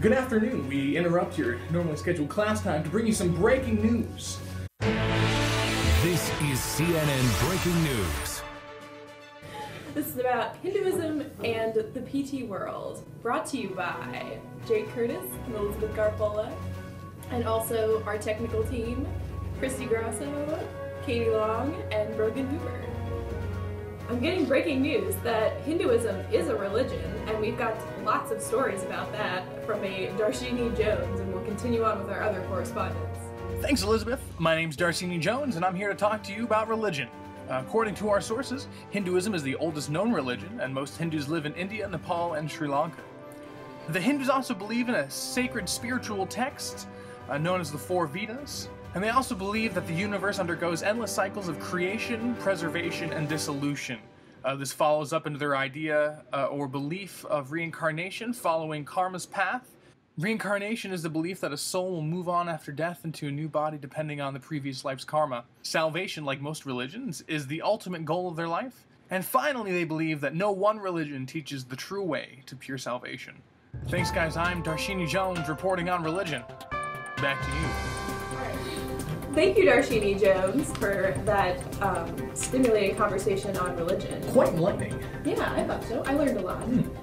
Good afternoon. We interrupt your normally scheduled class time to bring you some breaking news. This is CNN Breaking News. This is about Hinduism and the PT world, brought to you by Jake Curtis and Elizabeth Garfola, and also our technical team, Christy Grasso, Katie Long, and Brogan Hoover. I'm getting breaking news that Hinduism is a religion, and we've got lots of stories about that from a Darshini Jones, and we'll continue on with our other correspondence. Thanks, Elizabeth. My name's Darshini Jones, and I'm here to talk to you about religion. According to our sources, Hinduism is the oldest known religion, and most Hindus live in India, Nepal, and Sri Lanka. The Hindus also believe in a sacred spiritual text known as the Four Vedas, and they also believe that the universe undergoes endless cycles of creation, preservation, and dissolution. This follows up into their idea or belief of reincarnation following karma's path. Reincarnation is the belief that a soul will move on after death into a new body depending on the previous life's karma. Salvation, like most religions, is the ultimate goal of their life. And finally, they believe that no one religion teaches the true way to pure salvation. Thanks, guys. I'm Darshini Jones reporting on religion. Back to you. Thank you, Darshini Jones, for that stimulating conversation on religion. Quite enlightening. Yeah, I thought so. I learned a lot.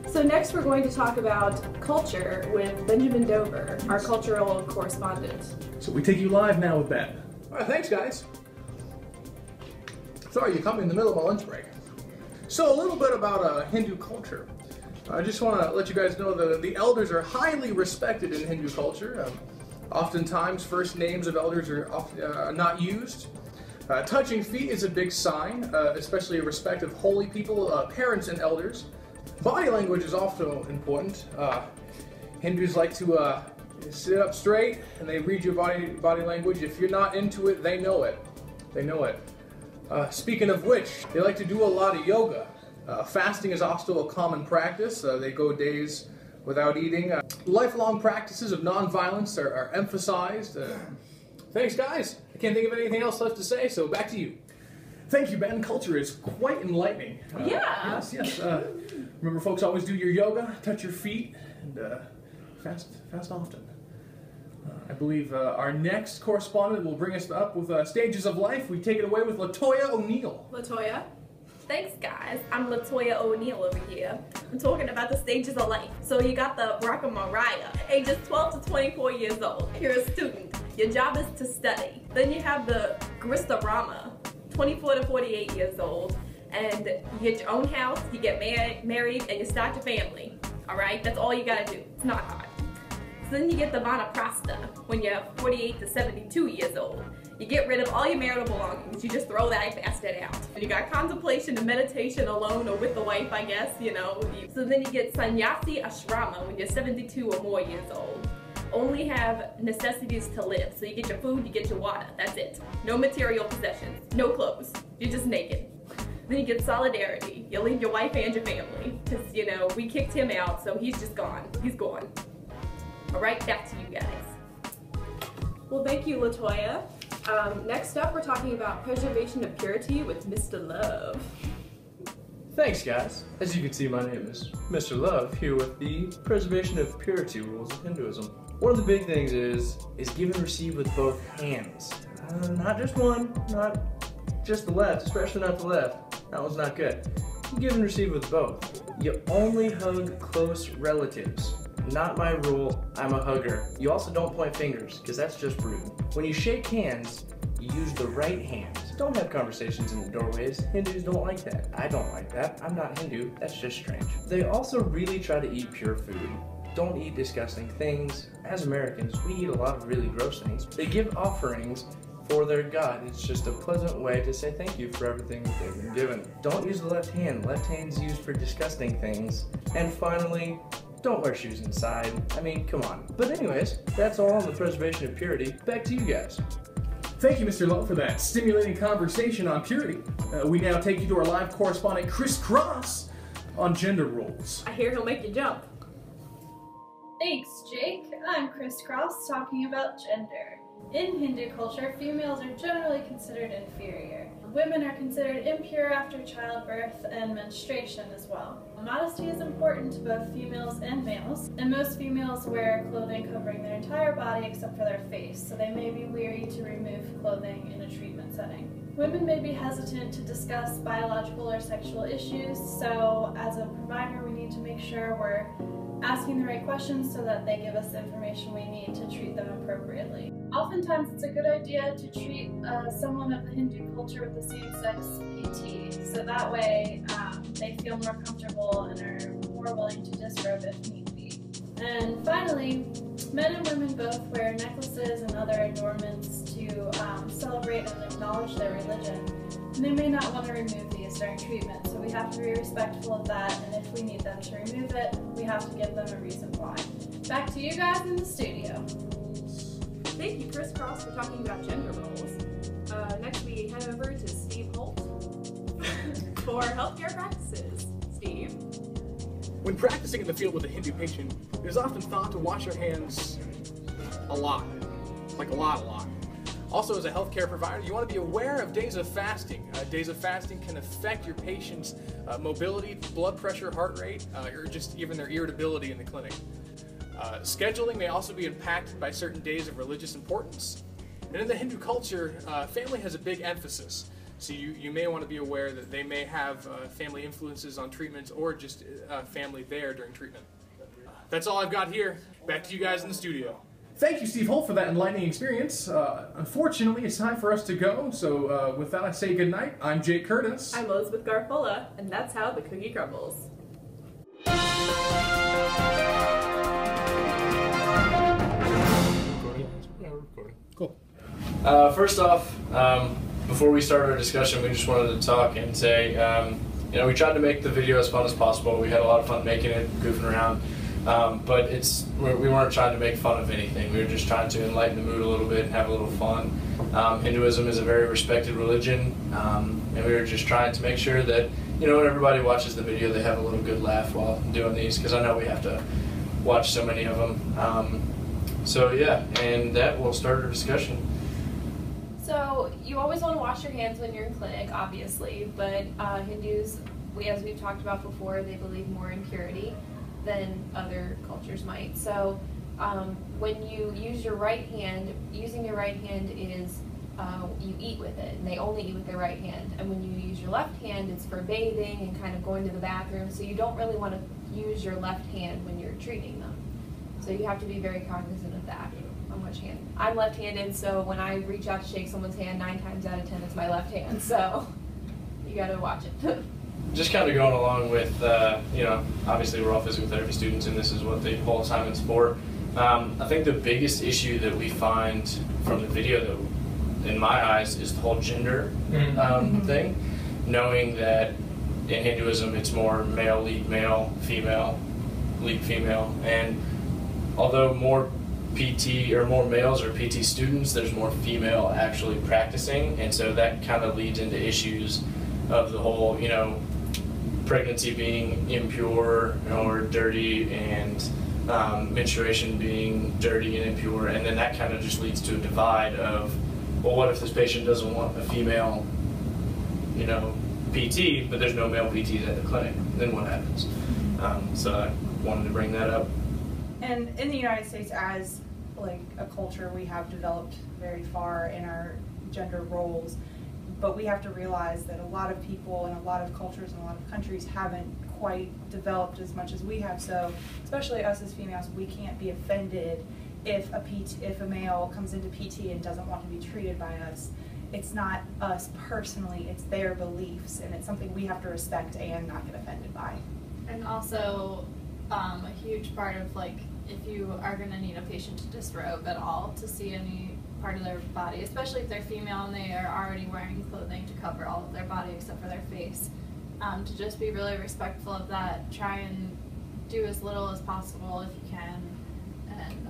So next we're going to talk about culture with Benjamin Dover, our cultural correspondent. So we take you live now with Ben. All right, thanks, guys. Sorry, you caught me in the middle of my lunch break. So a little bit about Hindu culture. I just want to let you guys know that the elders are highly respected in Hindu culture. Oftentimes, first names of elders are not used. Touching feet is a big sign, especially a respect of holy people, parents and elders. Body language is also important. Hindus like to sit up straight and they read your body language. If you're not into it, they know it. They know it. Speaking of which, they like to do a lot of yoga. Fasting is also a common practice. They go days without eating. Lifelong practices of nonviolence are emphasized. Thanks, guys. I can't think of anything else left to say, so back to you. Thank you, Ben. Culture is quite enlightening. Yeah. Yes. Remember, folks, always do your yoga, touch your feet, and fast often. I believe our next correspondent will bring us up with Stages of Life. We take it away with Latoya O'Neill. Latoya? Thanks, guys. I'm Latoya O'Neill over here. I'm talking about the stages of life. So you got the Raka Mariah, ages 12 to 24 years old. You're a student. Your job is to study. Then you have the Grista Rama, 24 to 48 years old. And you get your own house, you get married, and you start your family. All right? That's all you gotta do. It's not hard. So then you get the Vanaprastha, when you're 48 to 72 years old. You get rid of all your marital belongings. You just throw that bastard out. And you got contemplation and meditation alone or with the wife, I guess, you know. So then you get sannyasi ashrama when you're 72 or more years old. Only have necessities to live. So you get your food, you get your water. That's it. No material possessions. No clothes. You're just naked. Then you get solidarity. You leave your wife and your family. Because, you know, we kicked him out, so he's just gone. He's gone. All right, back to you guys. Well, thank you, Latoya. Next up, we're talking about preservation of purity with Mr. Love. Thanks, guys. As you can see, my name is Mr. Love, here with the preservation of purity rules of Hinduism. One of the big things is give and receive with both hands. Not just one, not just the left, especially not the left. That one's not good. You give and receive with both. You only hug close relatives. Not my rule, I'm a hugger. You also don't point fingers, because that's just rude. When you shake hands, you use the right hand. Don't have conversations in the doorways. Hindus don't like that. I don't like that. I'm not Hindu. That's just strange. They also really try to eat pure food. Don't eat disgusting things. As Americans, we eat a lot of really gross things. They give offerings for their God. It's just a pleasant way to say thank you for everything that they've been given. Don't use the left hand. Left hand's used for disgusting things. And finally, don't wear shoes inside. I mean, come on. But anyways, that's all on the preservation of purity. Back to you guys. Thank you, Mr. Love, for that stimulating conversation on purity. We now take you to our live correspondent, Chris Cross, on gender roles. I hear he'll make you jump. Thanks, Jake. I'm Chris Cross, talking about gender. In Hindu culture, females are generally considered inferior. Women are considered impure after childbirth and menstruation as well. Modesty is important to both females and males, and most females wear clothing covering their entire body except for their face, so they may be weary to remove clothing in a treatment setting. Women may be hesitant to discuss biological or sexual issues, so as a provider we need to make sure we're asking the right questions so that they give us the information we need to treat them appropriately. Oftentimes it's a good idea to treat someone of the Hindu culture with the same-sex PT, so that way they feel more comfortable and are more willing to disrobe if need be. And finally, men and women both wear necklaces and other adornments to celebrate and acknowledge their religion, and they may not want to remove these during treatment, so we have to be respectful of that, and if we need them to remove it, we have to give them a reason why. Back to you guys in the studio. Thank you, Chris Cross, for talking about gender roles. Next, we head over to Steve Holt for healthcare practices. Steve? When practicing in the field with a Hindu patient, it is often thought to wash your hands a lot. Like a lot. Also, as a healthcare provider, you want to be aware of days of fasting. Days of fasting can affect your patient's mobility, blood pressure, heart rate, or just even their irritability in the clinic. Scheduling may also be impacted by certain days of religious importance. And in the Hindu culture, family has a big emphasis. So you may want to be aware that they may have family influences on treatments or just family there during treatment. That's all I've got here. Back to you guys in the studio. Thank you, Steve Holt, for that enlightening experience. Unfortunately, it's time for us to go. So with that, I say goodnight. I'm Jake Curtis. I'm Elizabeth Garfola, and that's how the cookie crumbles. Cool. First off, before we start our discussion, we just wanted to talk and say, we tried to make the video as fun as possible. We had a lot of fun making it, goofing around, but we weren't trying to make fun of anything. We were just trying to enlighten the mood a little bit and have a little fun. Hinduism is a very respected religion, and we were just trying to make sure that, when everybody watches the video, they have a little good laugh while doing these, because I know we have to watch so many of them. So yeah, and that will start our discussion. So you always want to wash your hands when you're in clinic, obviously, but Hindus, as we've talked about before, they believe more in purity than other cultures might. So when you use your right hand, using your right hand is you eat with it, and they only eat with their right hand. And when you use your left hand, it's for bathing and kind of going to the bathroom, so you don't really want to use your left hand when you're treating them. So you have to be very cognizant of that, on which hand. I'm left-handed, so when I reach out to shake someone's hand, 9 times out of 10 it's my left hand, so you gotta watch it. Just kind of going along with, obviously we're all physical therapy students and this is what the whole assignment's for. I think the biggest issue that we find from the video, that, in my eyes, is the whole gender thing. Knowing that in Hinduism it's more male lead male, female lead female, and although more PT or more males are PT students, there's more female actually practicing, and so that kind of leads into issues of the whole, pregnancy being impure or dirty, and menstruation being dirty and impure, and then that kind of just leads to a divide of, well, what if this patient doesn't want a female, PT, but there's no male PTs at the clinic? Then what happens? So I wanted to bring that up. And in the United States, as like a culture, we have developed very far in our gender roles, but we have to realize that a lot of people and a lot of cultures and a lot of countries haven't quite developed as much as we have. So especially us as females, we can't be offended if a male comes into PT and doesn't want to be treated by us. It's not us personally, it's their beliefs, and it's something we have to respect and not get offended by. And also, a huge part of, if you are going to need a patient to disrobe at all, to see any part of their body, especially if they're female and they are already wearing clothing to cover all of their body except for their face, to just be really respectful of that. Try and do as little as possible if you can, and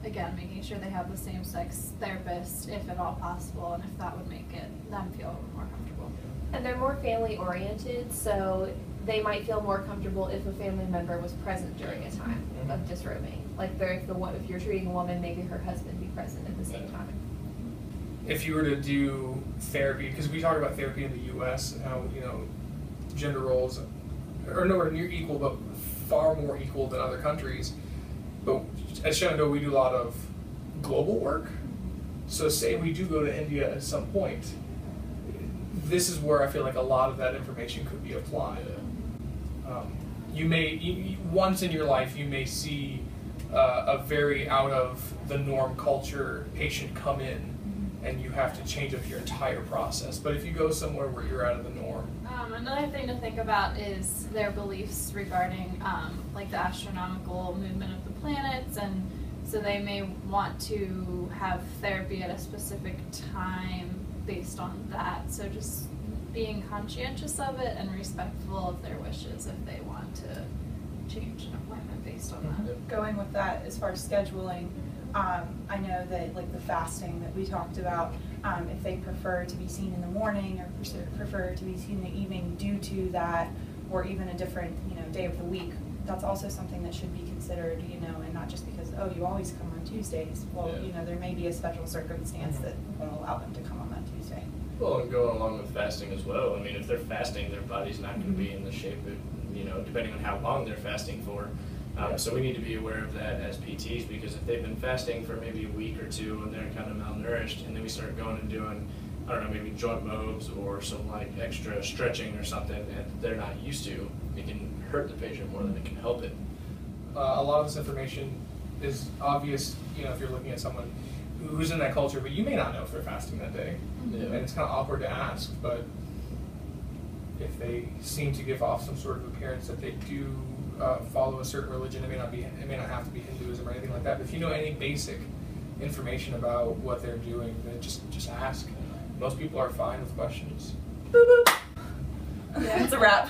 again, making sure they have the same-sex therapist if at all possible, and if that would make them feel more comfortable. And they're more family-oriented, so they might feel more comfortable if a family member was present during a time of disrobing. Like if you're treating a woman, maybe her husband be present at the same time. if you were to do therapy, because we talk about therapy in the U.S. and how, you know, gender roles are nowhere near equal, but far more equal than other countries. But at Shenandoah, we do a lot of global work. So say we do go to India at some point, this is where I feel like a lot of that information could be applied. Once in your life, you may see a very out of the norm culture patient come in, and you have to change up your entire process. But if you go somewhere where you're out of the norm. Another thing to think about is their beliefs regarding like the astronomical movement of the planets, and so they may want to have therapy at a specific time based on that. So just being conscientious of it and respectful of their wishes if they want to change an appointment based on that. Going with that, as far as scheduling, I know that like the fasting that we talked about, if they prefer to be seen in the morning or prefer to be seen in the evening due to that, or even a different, you know, day of the week, that's also something that should be considered, you know, and not just because, oh, you always come on Tuesdays. Well, you know, there may be a special circumstance that won't allow them to come on that Tuesday. Well, and going along with fasting as well. I mean, if they're fasting, their body's not going to be in the shape of, you know, depending on how long they're fasting for. So we need to be aware of that as PTs, because if they've been fasting for maybe a week or two and they're kind of malnourished, and then we start going and doing, I don't know, maybe joint mobs or some like extra stretching or something that they're not used to, it can hurt the patient more than it can help it. A lot of this information is obvious, you know, if you're looking at someone who's in that culture, but you may not know if they're fasting that day. Yeah. And it's kind of awkward to ask, but if they seem to give off some sort of appearance that they do follow a certain religion, it may not have to be Hinduism or anything like that, but if you know any basic information about what they're doing, then just ask. Most people are fine with questions. Yeah, it's a wrap.